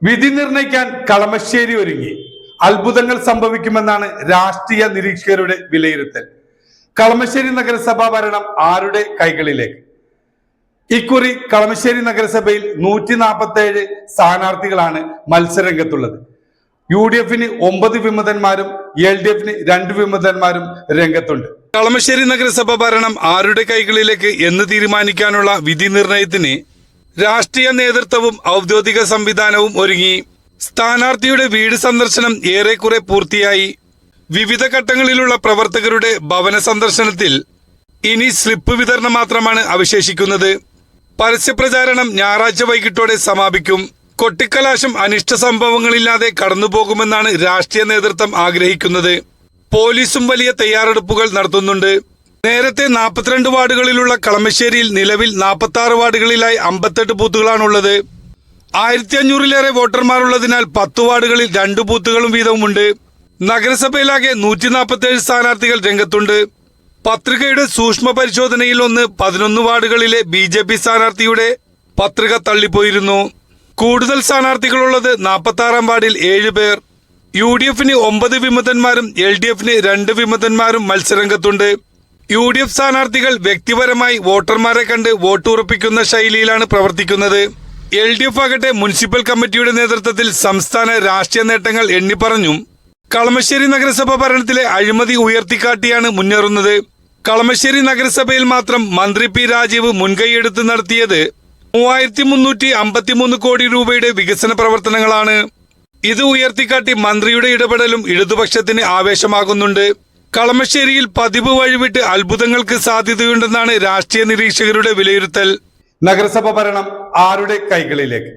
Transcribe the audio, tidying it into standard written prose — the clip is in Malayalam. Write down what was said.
വിധി നിർണയിക്കാൻ കളമശ്ശേരി ഒരുങ്ങി. അത്ഭുതങ്ങൾ സംഭവിക്കുമെന്നാണ് രാഷ്ട്രീയ നിരീക്ഷകരുടെ വിലയിരുത്തൽ. കളമശ്ശേരി നഗരസഭാ ഭരണം ആരുടെ കൈകളിലേക്ക്? ഇക്കുറി കളമശ്ശേരി നഗരസഭയിൽ 147 സ്ഥാനാർത്ഥികളാണ് മത്സരരംഗത്തുള്ളത്. UDFന് 9 വിമതന്മാരും LDFന് 2 വിമതന്മാരും രംഗത്തുണ്ട്. കളമശ്ശേരി നഗരസഭ ഭരണം ആരുടെ കൈകളിലേക്ക് എന്ന് തീരുമാനിക്കാനുള്ള വിധി നിർണയത്തിന് രാഷ്ട്രീയ നേതൃത്വവും ഔദ്യോഗിക സംവിധാനവും ഒരുങ്ങി. സ്ഥാനാർത്ഥിയുടെ വീട് സന്ദർശനം ഏറെക്കുറെ പൂർത്തിയായി. വിവിധ ഘട്ടങ്ങളിലുള്ള പ്രവർത്തകരുടെ ഭവന സന്ദർശനത്തിൽ ഇനി സ്ലിപ്പ് വിതരണം മാത്രമാണ് അവശേഷിക്കുന്നത്. പരസ്യപ്രചാരണം ഞായറാഴ്ച വൈകിട്ടോടെ സമാപിക്കും. കൊട്ടിക്കലാശം അനിഷ്ട സംഭവങ്ങളില്ലാതെ കടന്നുപോകുമെന്നാണ് രാഷ്ട്രീയ നേതൃത്വം ആഗ്രഹിക്കുന്നത്. പോലീസും വലിയ തയ്യാറെടുപ്പുകൾ നടത്തുന്നുണ്ട്. നേരത്തെ 42 വാർഡുകളിലുള്ള കളമശ്ശേരിയിൽ നിലവിൽ 46 വാർഡുകളിലായി 58 ബൂത്തുകളാണുള്ളത്. 1500-ലേറെ വോട്ടർമാരുള്ളതിനാൽ 10 വാർഡുകളിൽ 2 ബൂത്തുകളും വീതവുമുണ്ട്. നഗരസഭയിലാകെ 147 സ്ഥാനാർത്ഥികൾ രംഗത്തുണ്ട്. പത്രികയുടെ സൂക്ഷ്മ പരിശോധനയിൽ 11 വാർഡുകളിലെ BJP സ്ഥാനാർത്ഥിയുടെ പത്രിക തള്ളിപ്പോയിരുന്നു. കൂടുതൽ സ്ഥാനാർത്ഥികളുള്ളത് 46-ാം വാർഡിൽ 7 പേർ. UDFന് 9 വിമതന്മാരും LDFന് 2 വിമതന്മാരും മത്സരരംഗത്തുണ്ട്. UDF സ്ഥാനാർത്ഥികൾ വ്യക്തിപരമായി വോട്ടർമാരെ കണ്ട് വോട്ട് ഉറപ്പിക്കുന്ന ശൈലിയിലാണ് പ്രവർത്തിക്കുന്നത്. LDF ആകട്ടെ മുനിസിപ്പൽ കമ്മിറ്റിയുടെ നേതൃത്വത്തിൽ സംസ്ഥാന രാഷ്ട്രീയ നേട്ടങ്ങൾ എണ്ണിപ്പറഞ്ഞും കളമശ്ശേരി നഗരസഭ ഭരണത്തിലെ അഴിമതി ഉയർത്തിക്കാട്ടിയാണ് മുന്നേറുന്നത്. കളമശ്ശേരി നഗരസഭയിൽ മാത്രം മന്ത്രി P രാജീവ് മുൻകൈയെടുത്ത് നടത്തിയത് 3353 കോടി രൂപയുടെ വികസന പ്രവർത്തനങ്ങളാണ്. ഇത് ഉയർത്തിക്കാട്ടി മന്ത്രിയുടെ ഇടപെടലും ഇടതുപക്ഷത്തിന് ആവേശമാകുന്നുണ്ട്. കളമശ്ശേരിയിൽ പതിവ് വഴിവിട്ട് അത്ഭുതങ്ങൾക്ക് സാധ്യതയുണ്ടെന്നാണ് രാഷ്ട്രീയ നിരീക്ഷകരുടെ വിലയിരുത്തൽ. നഗരസഭ ഭരണം ആരുടെ കൈകളിലേക്ക്?